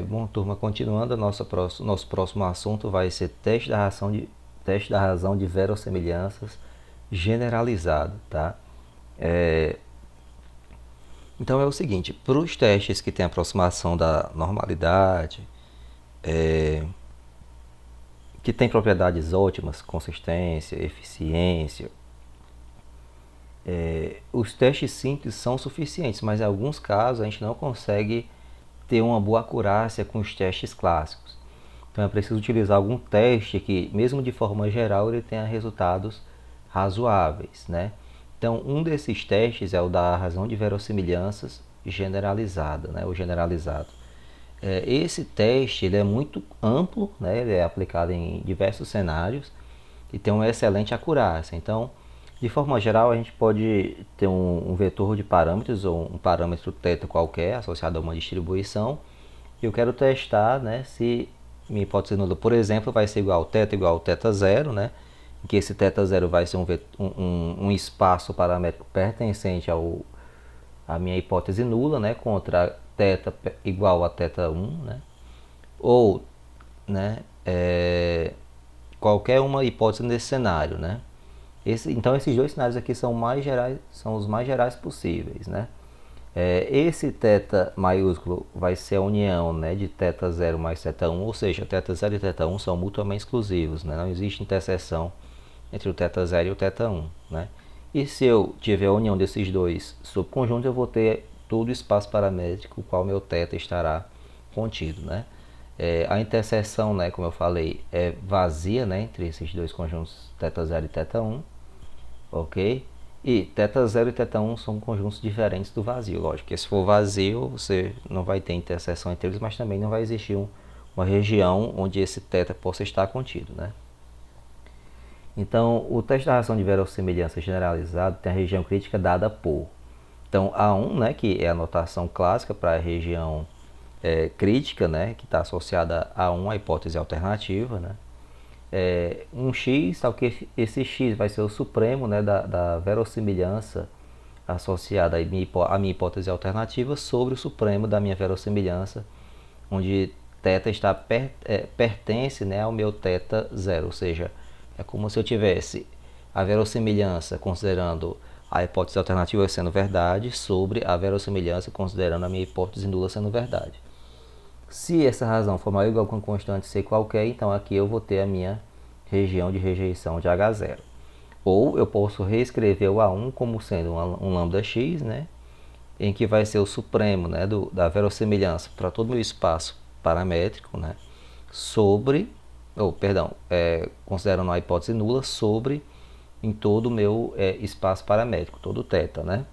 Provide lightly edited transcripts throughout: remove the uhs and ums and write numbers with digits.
Bom, turma, continuando, nosso próximo assunto vai ser teste da razão de verossimilhanças generalizado, tá? É, então é o seguinte, para os testes que têm aproximação da normalidade, que tem propriedades ótimas, consistência, eficiência, os testes simples são suficientes, mas em alguns casos a gente não consegue ter uma boa acurácia com os testes clássicos. Então é preciso utilizar algum teste que, mesmo de forma geral, ele tenha resultados razoáveis, né? Então, um desses testes é o da razão de verossimilhanças generalizada, né? O generalizado. Esse teste ele é muito amplo, né? Ele é aplicado em diversos cenários e tem uma excelente acurácia. Então, de forma geral, a gente pode ter um vetor de parâmetros ou um parâmetro θ qualquer associado a uma distribuição. E eu quero testar, né, se minha hipótese nula, por exemplo, vai ser igual ao θ zero, né, em que esse θ zero vai ser um espaço paramétrico pertencente à minha hipótese nula, né, contra θ igual a θ1, né, ou, né, qualquer uma hipótese nesse cenário, né. Então esses dois cenários aqui são os mais gerais possíveis, né. Esse θ maiúsculo vai ser a união, né, de θ zero mais θ1, ou seja, θ zero e θ1 são mutuamente exclusivos, né, não existe interseção entre o θ zero e o θ1, né. E se eu tiver a união desses dois subconjuntos, eu vou ter todo o espaço paramétrico o qual meu θ estará contido, né. A interseção, né, como eu falei, é vazia, né, entre esses dois conjuntos θ zero e θ1, ok? E θ0 e θ1 são conjuntos diferentes do vazio, lógico que se for vazio você não vai ter interseção entre eles, mas também não vai existir uma região onde esse θ possa estar contido, né? Então, o teste da razão de verossimilhança generalizado tem a região crítica dada por. Então, A1, né, que é a notação clássica para a região crítica, né, que está associada a 1, a hipótese alternativa, né? Um x, tal que esse x vai ser o supremo, né, da verossimilhança associada à minha hipótese alternativa sobre o supremo da minha verossimilhança, onde θ pertence, né, ao meu θ zero, ou seja, é como se eu tivesse a verossimilhança considerando a hipótese alternativa sendo verdade sobre a verossimilhança considerando a minha hipótese nula sendo verdade. Se essa razão for maior ou igual a uma constante C qualquer, então aqui eu vou ter a minha região de rejeição de H0. Ou eu posso reescrever o A1 como sendo um lambda x, né, em que vai ser o supremo, né, da verossimilhança para todo o meu espaço paramétrico, né, sobre, considerando a hipótese nula, sobre em todo o meu espaço paramétrico, todo o θ, né,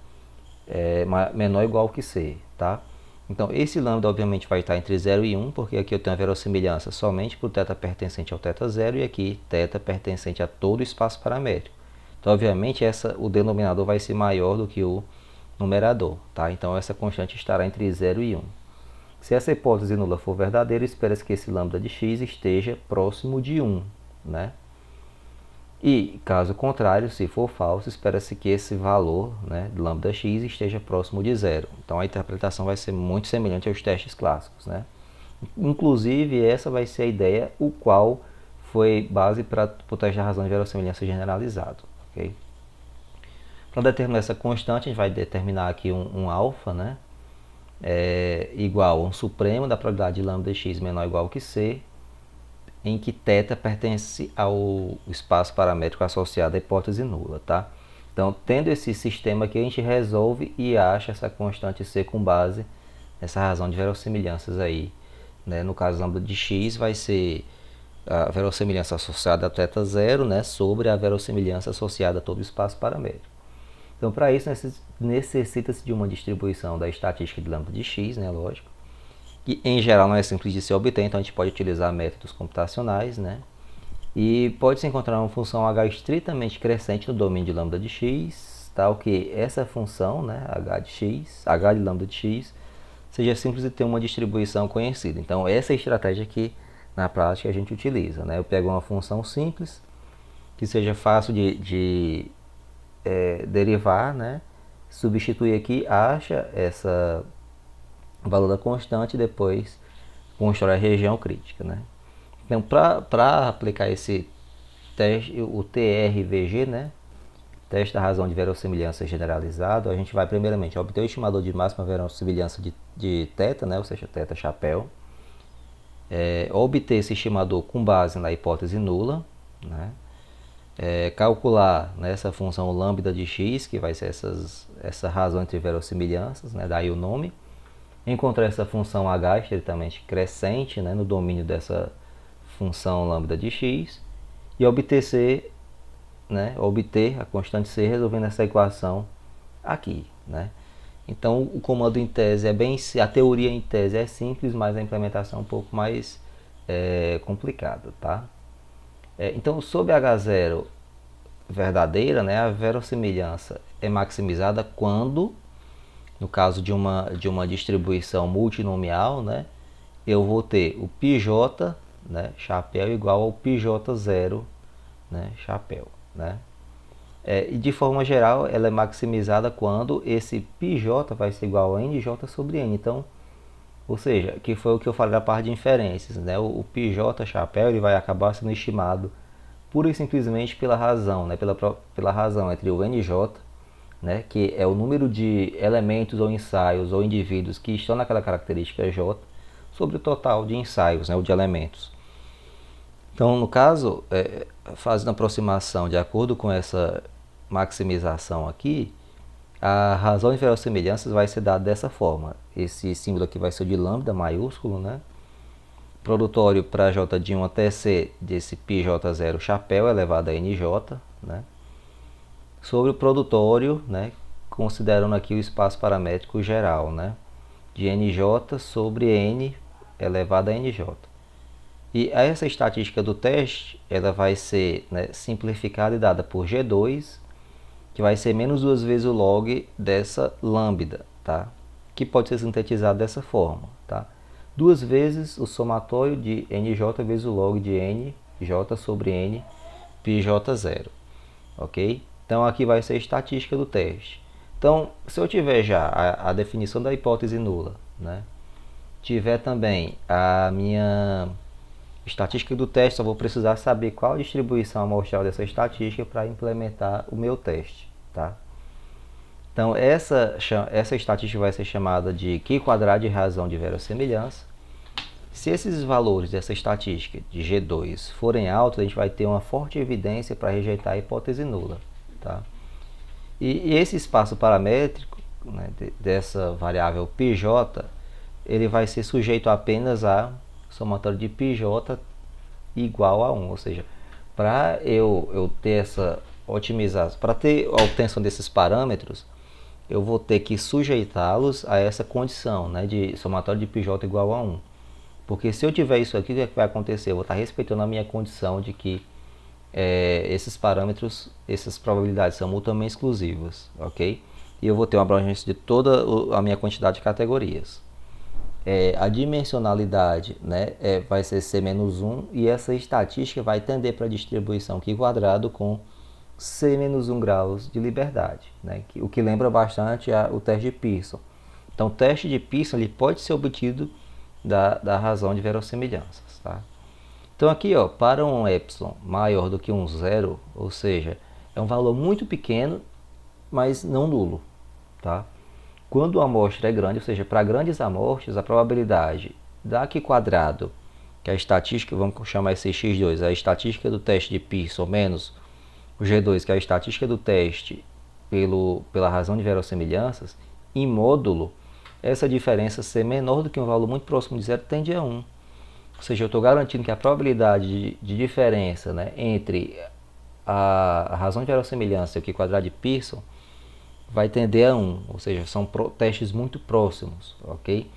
menor ou igual que C, tá? Então, esse lambda obviamente vai estar entre 0 e 1, porque aqui eu tenho a verossimilhança somente para o θ pertencente ao θ zero e aqui θ pertencente a todo o espaço paramétrico. Então, obviamente, o denominador vai ser maior do que o numerador, tá? Então, essa constante estará entre 0 e 1. Se essa hipótese nula for verdadeira, espera-se que esse lambda de x esteja próximo de 1, né? E, caso contrário, se for falso, espera-se que esse valor, né, de lambda x esteja próximo de zero. Então, a interpretação vai ser muito semelhante aos testes clássicos, né? Inclusive, essa vai ser a ideia, o qual foi base para o teste da razão de verossimilhança generalizado, ok? Para determinar essa constante, a gente vai determinar aqui um alfa, né, igual a um supremo da probabilidade de lambda x menor ou igual que c, em que θ pertence ao espaço paramétrico associado à hipótese nula, tá? Então, tendo esse sistema aqui, a gente resolve e acha essa constante C com base nessa razão de verossimilhanças aí, né? No caso, lambda de x vai ser a verossimilhança associada a θ zero, né, sobre a verossimilhança associada a todo o espaço paramétrico. Então, para isso, necessita-se de uma distribuição da estatística de lambda de x, né, lógico, que em geral não é simples de se obter, então a gente pode utilizar métodos computacionais, né? E pode-se encontrar uma função h estritamente crescente no domínio de lambda de x, tal que essa função, né, h de lambda de x, seja simples de ter uma distribuição conhecida. Então essa é a estratégia que na prática a gente utiliza, né? Eu pego uma função simples, que seja fácil de derivar, né? Substituir aqui, acha essa o valor da constante e depois constrói a região crítica, né? Então, para aplicar esse teste, o TRVG, né? Teste da razão de verossimilhança generalizado, a gente vai primeiramente obter o estimador de máxima verossimilhança de θ, né? Ou seja, θ chapéu. Obter esse estimador com base na hipótese nula, né? Calcular, né, essa função lambda de x, que vai ser essa razão entre verossimilhanças, né? Daí o nome. Encontrar essa função h estritamente crescente, né, no domínio dessa função lambda de x e obter c, né, obter a constante c resolvendo essa equação aqui, né? Então o comando em tese a teoria em tese é simples, mas a implementação é um pouco mais complicada, tá? Então, sob H0 verdadeira, né, a verossimilhança é maximizada quando, no caso de uma distribuição multinomial, né, eu vou ter o πj, né, chapéu igual ao πj0, né, chapéu, né? E de forma geral, ela é maximizada quando esse πj vai ser igual a nj sobre n. Então, ou seja, que foi o que eu falei da parte de inferências, né? O πj chapéu ele vai acabar sendo estimado pura e simplesmente pela razão, né? Pela razão entre o nj, né? Que é o número de elementos ou ensaios ou indivíduos que estão naquela característica j, sobre o total de ensaios, né? Ou de elementos. Então, no caso, fazendo aproximação de acordo com essa maximização aqui, a razão de verossimilhanças vai ser dada dessa forma. Esse símbolo aqui vai ser de lambda maiúsculo, né? Produtório para j de 1 até c desse πj0 chapéu elevado a nj, né? Sobre o produtório, né? Considerando aqui o espaço paramétrico geral, né? De nj sobre n elevado a nj. E essa estatística do teste, ela vai ser, né, simplificada e dada por G2, que vai ser menos 2 vezes o log dessa lambda, tá? Que pode ser sintetizado dessa forma, tá? 2 vezes o somatório de nj vezes o log de nj sobre n πj0, ok? Então aqui vai ser a estatística do teste. Então, se eu tiver já a definição da hipótese nula, né? Tiver também a minha estatística do teste, só vou precisar saber qual a distribuição amostral dessa estatística para implementar o meu teste, tá? Então, essa estatística vai ser chamada de Q² de razão de verossimilhança. Se esses valores dessa estatística de G2 forem altos, a gente vai ter uma forte evidência para rejeitar a hipótese nula, tá? E esse espaço paramétrico, né, dessa variável πj, ele vai ser sujeito apenas a somatório de πj igual a 1, ou seja, para eu ter essa otimização, para ter a obtenção desses parâmetros, eu vou ter que sujeitá-los a essa condição, né, de somatório de πj igual a 1. Porque se eu tiver isso aqui, o que é que vai acontecer? Eu vou estar respeitando a minha condição de que esses parâmetros, essas probabilidades são mutuamente exclusivas, ok? E eu vou ter uma abrangência de toda a minha quantidade de categorias. A dimensionalidade, né, vai ser C-1 e essa estatística vai tender para a distribuição Q² com C-1 graus de liberdade, né, o que lembra bastante o teste de Pearson. Então, o teste de Pearson ele pode ser obtido da razão de verossimilhanças, tá? Então, aqui, ó, para um epsilon maior do que um zero, ou seja, é um valor muito pequeno, mas não nulo, tá? Quando a amostra é grande, ou seja, para grandes amostras, a probabilidade da Q², que é a estatística, vamos chamar esse x2, a estatística do teste de Pearson, menos o G2, que é a estatística do teste pela razão de verossimilhanças, em módulo, essa diferença ser menor do que um valor muito próximo de zero tende a 1. Ou seja, eu estou garantindo que a probabilidade de diferença, né, entre a razão de verossimilhança e o Q² de Pearson vai tender a 1, ou seja, são testes muito próximos, ok?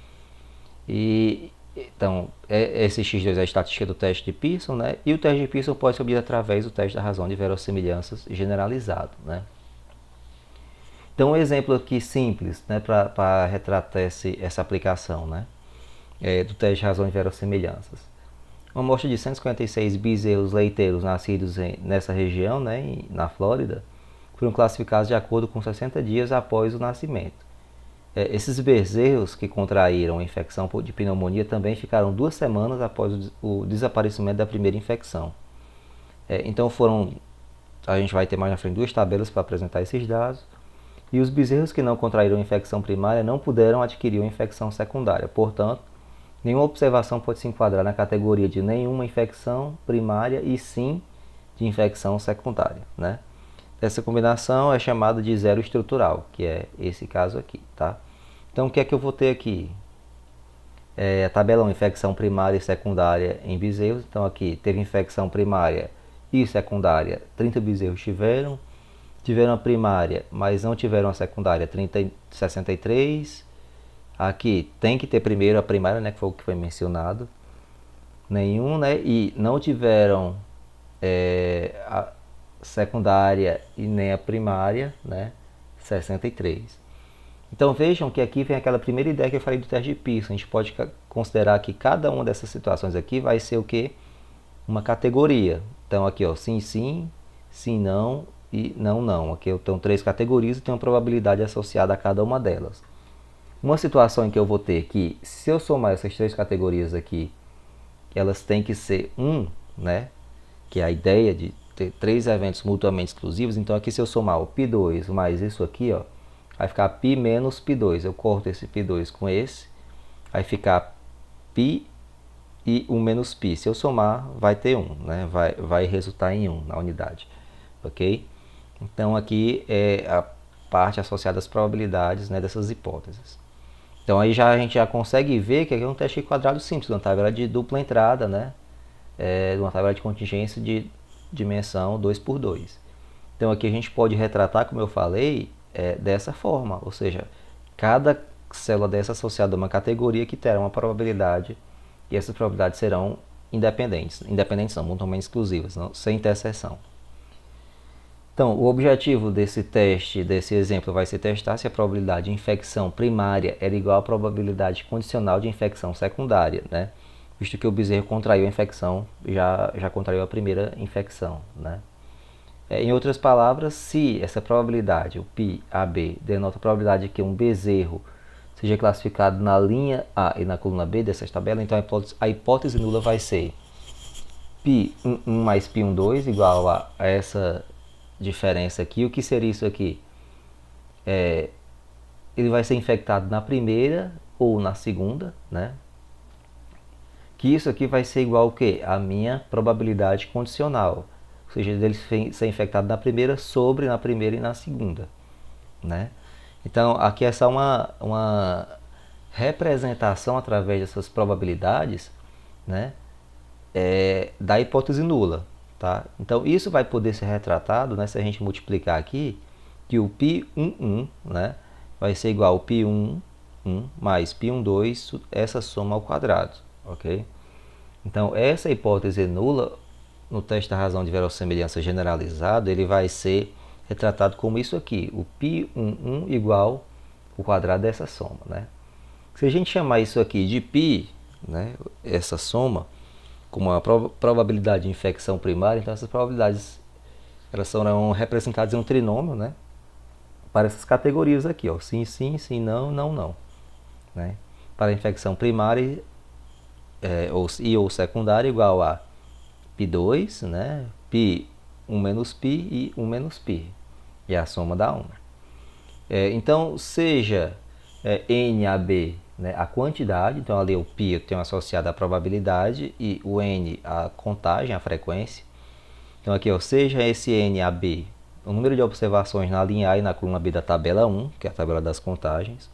E então, esse x2 é a estatística do teste de Pearson, né? E o teste de Pearson pode ser obtido através do teste da razão de verossimilhanças generalizado, né? Então, um exemplo aqui simples, né, para retratar essa aplicação, né, do teste de razão de verossimilhanças. Uma amostra de 156 bezerros leiteiros nascidos nessa região, né, na Flórida, foram classificados de acordo com 60 dias após o nascimento. Esses bezerros que contraíram a infecção de pneumonia também ficaram 2 semanas após o desaparecimento da primeira infecção. Então a gente vai ter mais na frente 2 tabelas para apresentar esses dados. E os bezerros que não contraíram infecção primária não puderam adquirir uma infecção secundária. Portanto, nenhuma observação pode se enquadrar na categoria de nenhuma infecção primária e sim de infecção secundária, né? Essa combinação é chamada de zero estrutural, que é esse caso aqui, tá? Então, o que é que eu vou ter aqui? A tabela 1, infecção primária e secundária em bezerros. Então, aqui teve infecção primária e secundária, 30 bezerros tiveram a primária, mas não tiveram a secundária, 63. Aqui tem que ter primeiro a primária, né, que foi o que foi mencionado. Nenhum, né? E não tiveram a secundária e nem a primária, né? 63. Então vejam que aqui vem aquela primeira ideia que eu falei do teste de Pearson. A gente pode considerar que cada uma dessas situações aqui vai ser o quê? Uma categoria. Então aqui, ó, sim, sim, sim, não e não, não. Aqui eu tenho 3 categorias e tem uma probabilidade associada a cada uma delas. Uma situação em que eu vou ter que, se eu somar essas 3 categorias aqui, elas têm que ser 1, né? Que é a ideia de ter 3 eventos mutuamente exclusivos. Então aqui, se eu somar o π2 mais isso aqui, ó, vai ficar π menos π2. Eu corto esse π2 com esse, vai ficar π e 1 menos π. Se eu somar, vai ter 1, né? Vai resultar em 1 na unidade, ok? Então aqui é a parte associada às probabilidades, né, dessas hipóteses. Então aí a gente já consegue ver que aqui é um teste quadrado simples, uma tabela de dupla entrada, né? Uma tabela de contingência de dimensão 2×2. Então aqui a gente pode retratar, como eu falei, dessa forma, ou seja, cada célula dessa associada a uma categoria que terá uma probabilidade, e essas probabilidades serão independentes não, mutuamente exclusivas, não, sem interseção. Então, o objetivo desse teste, desse exemplo, vai ser testar se a probabilidade de infecção primária era igual à probabilidade condicional de infecção secundária, né? Visto que o bezerro contraiu a infecção, já contraiu a primeira infecção, né? Em outras palavras, se essa probabilidade, o π/AB, denota a probabilidade de que um bezerro seja classificado na linha A e na coluna B dessas tabelas, então a hipótese nula vai ser π11 mais π12 igual a essa diferença aqui. O que seria isso aqui? Ele vai ser infectado na primeira ou na segunda, né? Que isso aqui vai ser igual ao quê? A minha probabilidade condicional. Ou seja, dele ser infectado na primeira sobre na primeira e na segunda, né? Então, aqui é só uma representação através dessas probabilidades, né? Da hipótese nula, tá? Então, isso vai poder ser retratado, né, se a gente multiplicar aqui, que o π11, né, vai ser igual ao π11 mais π12, essa soma ao quadrado, ok? Então, essa hipótese nula, no teste da razão de verossimilhança generalizado, ele vai ser retratado como isso aqui, o π11 igual o quadrado dessa soma, né? Se a gente chamar isso aqui de π, né, essa soma, como a probabilidade de infecção primária, então essas probabilidades elas serão representadas em um trinômio, né, para essas categorias aqui, ó, sim, sim, sim, não, não, não, né? Para a infecção primária ou secundária igual a π2, né, π1 menos π e 1 menos π, e a soma dá 1. Então, seja NAB, né, a quantidade, então ali o π eu tenho associado a probabilidade e o N a contagem, a frequência. Então aqui, ó, seja esse NAB o número de observações na linha A e na coluna B da tabela 1, que é a tabela das contagens.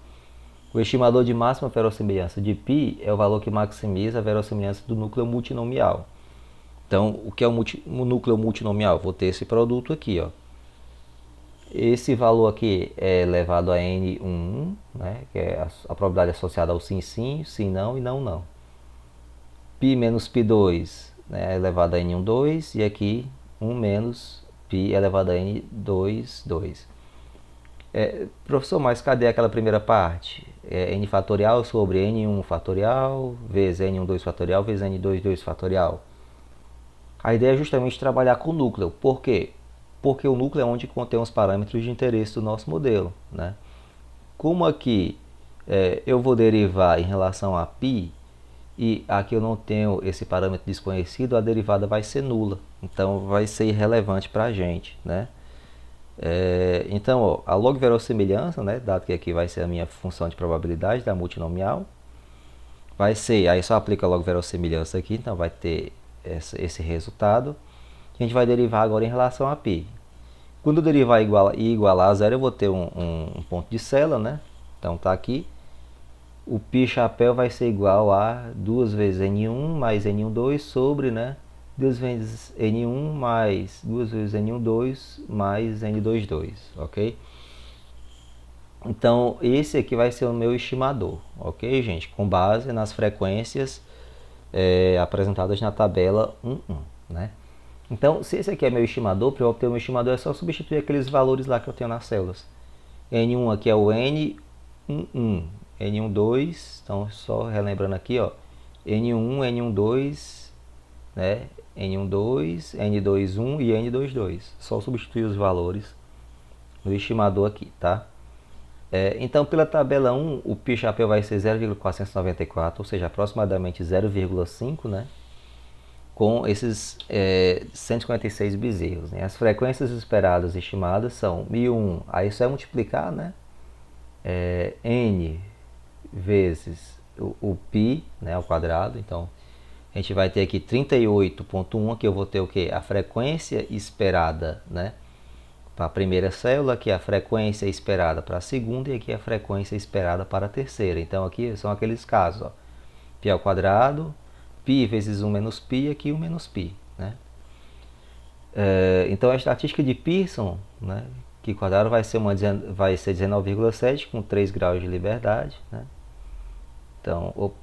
O estimador de máxima verossimilhança de π é o valor que maximiza a verossimilhança do núcleo multinomial. Então, o que é o núcleo multinomial? Vou ter esse produto aqui, ó. Esse valor aqui é elevado a N1, né, que é a probabilidade associada ao sim, sim, sim, não e não, não. π menos π2, né, é elevado a N1, 2, e aqui 1 menos π elevado a N2, 2. Professor, mas cadê aquela primeira parte? N fatorial sobre N1 fatorial, vezes N1, 2 fatorial, vezes N2, 2 fatorial. A ideia é justamente trabalhar com o núcleo. Por quê? Porque o núcleo é onde contém os parâmetros de interesse do nosso modelo, né? Como aqui eu vou derivar em relação a π, e aqui eu não tenho esse parâmetro desconhecido, a derivada vai ser nula. Então vai ser irrelevante para a gente, né? Então, ó, a log-verossimilhança, né, dado que aqui vai ser a minha função de probabilidade da multinomial, vai ser, aí só aplica a log-verossimilhança aqui, então vai ter esse resultado. A gente vai derivar agora em relação a π. Quando eu derivar e igualar a zero, eu vou ter um ponto de Cela, né? Então tá aqui. O π chapéu vai ser igual a 2 vezes N1 mais N12 sobre, né? 2 vezes N1 mais 2 vezes N12 mais N22, ok? Então, esse aqui vai ser o meu estimador, ok, gente? Com base nas frequências apresentadas na tabela 1.1, né? Então, se esse aqui é meu estimador, para eu obter o meu estimador é só substituir aqueles valores lá que eu tenho nas células. N1 aqui é o N11, N12, então só relembrando aqui, ó, N1, N12, né? N12, N21 e N22. Só substituir os valores no estimador aqui, tá? Então, pela tabela 1, o π chapéu vai ser 0,494, ou seja, aproximadamente 0,5, né? Com esses 156 bezerros, né? As frequências esperadas estimadas são 1001, aí só é multiplicar, né? N vezes o π, né, ao quadrado. Então, a gente vai ter aqui 38,1, aqui eu vou ter o que? A frequência esperada, né, para a primeira célula, aqui a frequência esperada para a segunda e aqui a frequência esperada para a terceira. Então, aqui são aqueles casos, ó, π ao quadrado, π vezes 1 menos π, aqui 1 menos π, né? Então, a estatística de Pearson, né, que quadrado vai ser 19,7 com 3 graus de liberdade, né? Então,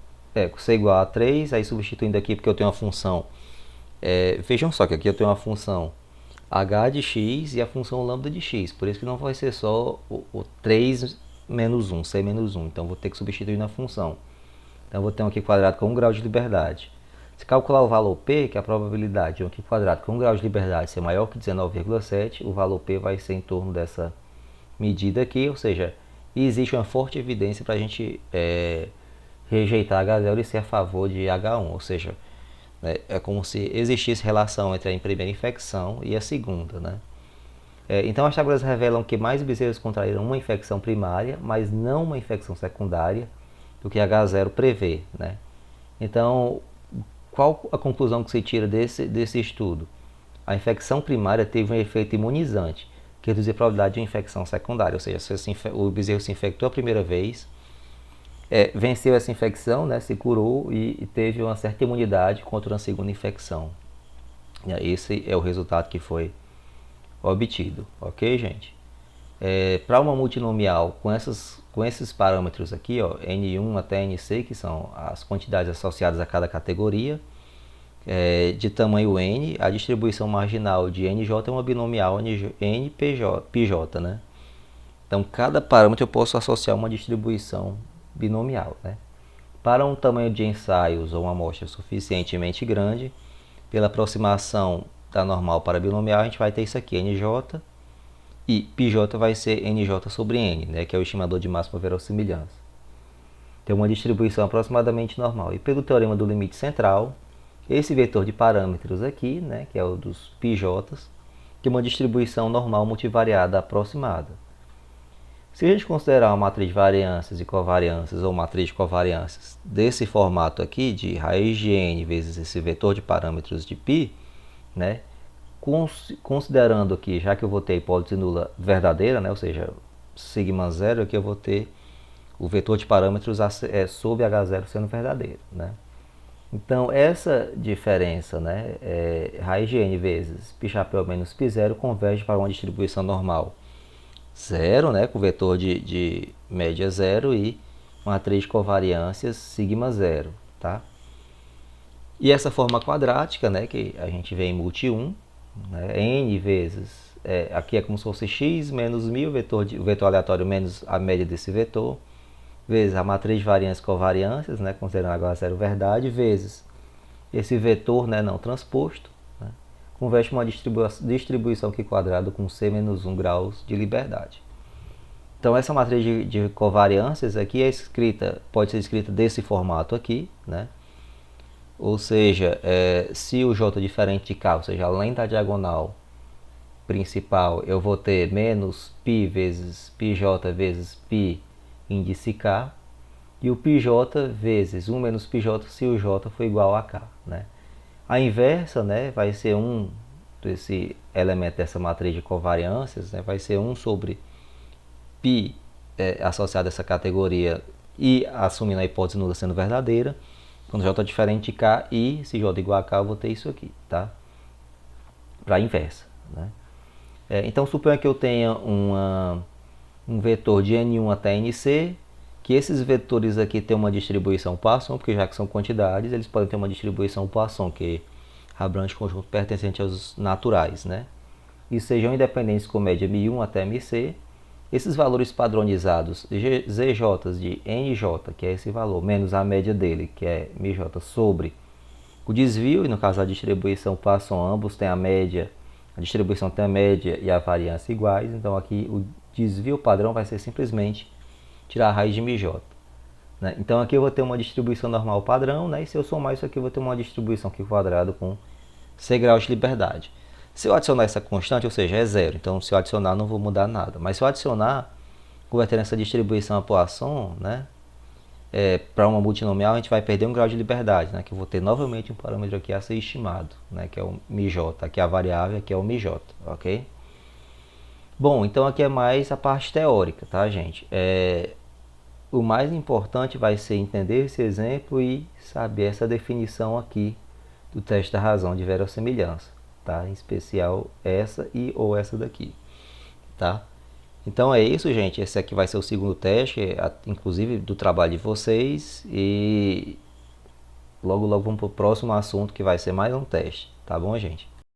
C igual a 3, aí substituindo aqui porque eu tenho uma função, vejam só que aqui eu tenho uma função h de x e a função lambda de x, por isso que não vai ser só o 3 menos 1, c menos 1, então vou ter que substituir na função. Então, eu vou ter um aqui quadrado com 1 grau de liberdade. Se calcular o valor P, que é a probabilidade de um aqui quadrado com 1 grau de liberdade ser maior que 19,7, o valor P vai ser em torno dessa medida aqui, ou seja, existe uma forte evidência para a gente rejeitar H0 e ser a favor de H1, ou seja, é como se existisse relação entre a primeira infecção e a segunda, né? Então, as tabelas revelam que mais bezerros contraíram uma infecção primária, mas não uma infecção secundária, do que H0 prevê, né? Então, qual a conclusão que se tira desse estudo? A infecção primária teve um efeito imunizante, que reduz a probabilidade de infecção secundária, ou seja, se o bezerro se infectou a primeira vez, venceu essa infecção, né, se curou e teve uma certa imunidade contra uma segunda infecção. Esse é o resultado que foi obtido, ok, gente? Para uma multinomial com esses parâmetros aqui, ó, N1 até Nc, que são as quantidades associadas a cada categoria, de tamanho n, a distribuição marginal de nj é uma binomial npj, né? Então, cada parâmetro eu posso associar uma distribuição binomial, né? Para um tamanho de ensaios ou uma amostra suficientemente grande, pela aproximação da normal para a binomial, a gente vai ter isso aqui, nj, e pj vai ser nj sobre n, né, que é o estimador de máxima verossimilhança. Tem uma distribuição aproximadamente normal. E pelo teorema do limite central, esse vetor de parâmetros aqui, né, que é o dos pj's, tem uma distribuição normal multivariada aproximada. Se a gente considerar uma matriz de variâncias e covariâncias ou matriz de covariâncias desse formato aqui, de raiz de n vezes esse vetor de parâmetros de π, né, considerando aqui, já que eu vou ter a hipótese nula verdadeira, né, ou seja, sigma 0, aqui eu vou ter o vetor de parâmetros sobre H0 sendo verdadeiro, né? Então, essa diferença, né, raiz de n vezes π chapéu menos π0 converge para uma distribuição normal 0, né, com vetor de média 0 e matriz de covariâncias sigma 0, tá? E essa forma quadrática, né, que a gente vê em multi 1, né, n vezes, aqui é como se fosse x menos 1000, o vetor aleatório menos a média desse vetor, vezes a matriz de variâncias e covariâncias, né, considerando H0 verdade, vezes esse vetor, né, não transposto, né, converte uma distribuição aqui quadrada com C menos 1 graus de liberdade. Então essa matriz de covariâncias aqui é escrita, pode ser escrita desse formato aqui, né? Ou seja, se o J é diferente de K, ou seja, além da diagonal principal, eu vou ter menos π vezes πj vezes π índice K, e o πj vezes 1 menos πj se o J for igual a K, né? A inversa, né, vai ser esse elemento dessa matriz de covariâncias, né, vai ser 1 sobre π associado a essa categoria e assumindo a hipótese nula sendo verdadeira. Quando J é diferente de K e se J é igual a K, eu vou ter isso aqui, tá? Para a inversa, né? Então, suponha que eu tenha um vetor de N1 até Nc, que esses vetores aqui têm uma distribuição Poisson, porque já que são quantidades, eles podem ter uma distribuição Poisson, que abrange conjunto pertencente aos naturais, né? E sejam independentes com média μ1 até Mc. Esses valores padronizados, ZJ de NJ, que é esse valor, menos a média dele, que é μj, sobre o desvio, e no caso a distribuição Poisson, ambos têm a média, a distribuição tem a média e a variância iguais, então aqui o desvio padrão vai ser simplesmente tirar a raiz de μj. Né? Então aqui eu vou ter uma distribuição normal padrão, né? E se eu somar isso aqui eu vou ter uma distribuição aqui quadrada com C graus de liberdade. Se eu adicionar essa constante, ou seja, é zero, então se eu adicionar não vou mudar nada. Mas se eu adicionar, convertendo essa distribuição a Poisson, né, para uma multinomial, a gente vai perder um grau de liberdade, né, que eu vou ter novamente um parâmetro aqui a ser estimado, né, que é o μj, aqui é a variável, aqui é o μj, ok? Bom, então aqui é mais a parte teórica, tá, gente? O mais importante vai ser entender esse exemplo e saber essa definição aqui do teste da razão de verossimilhança. Tá? Em especial essa e ou essa daqui, tá? Então é isso, gente. Esse aqui vai ser o segundo teste, inclusive do trabalho de vocês, e logo vamos para o próximo assunto que vai ser mais um teste, tá bom, gente?